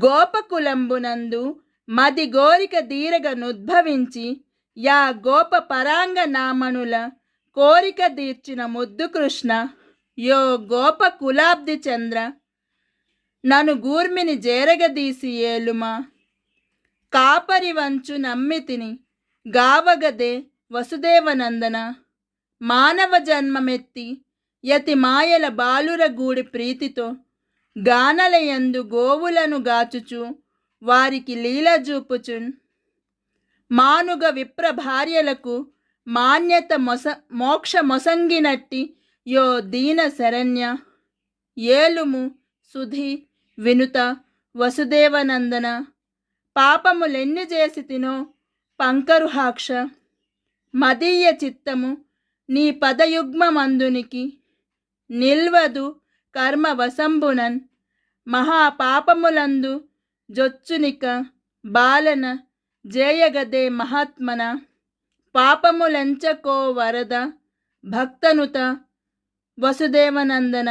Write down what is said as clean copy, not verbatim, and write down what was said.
గోపకులంబునందు మది గోరిక దీరగ నుద్భవించి యా గోప పరాంగ నామనుల కోరిక తీర్చిన ముద్దు కృష్ణ యో గోప కులాబ్ది చంద్ర నను గూర్మిని జేరగదీసి ఏలుమా కాపరి వంచు నమ్మితిని గావగదే వసుదేవనందన మానవ జన్మమెత్తి యతి మాయల బాలుర గూడి ప్రీతితో గానలయందు గోవులను గాచుచు వారికి లీల చూపుచున్ మానుగ విప్ర భార్యలకు మాన్యత మోక్ష మొసంగినట్టి యో దీన శరణ్య ఏలుము సుధి వినుత వసుదేవనందన పాపములెన్ని చేసి తినో పంకరుహాక్ష మదీయ చిత్తము నీ పదయుగ్మమందునికి నిల్వదు కర్మ వశంబునన్ మహాపాపములందు జొచ్చునిక బాలన జేయగదే మహాత్మన పాపములంచకో వరద భక్తనుత వసుదేవనందన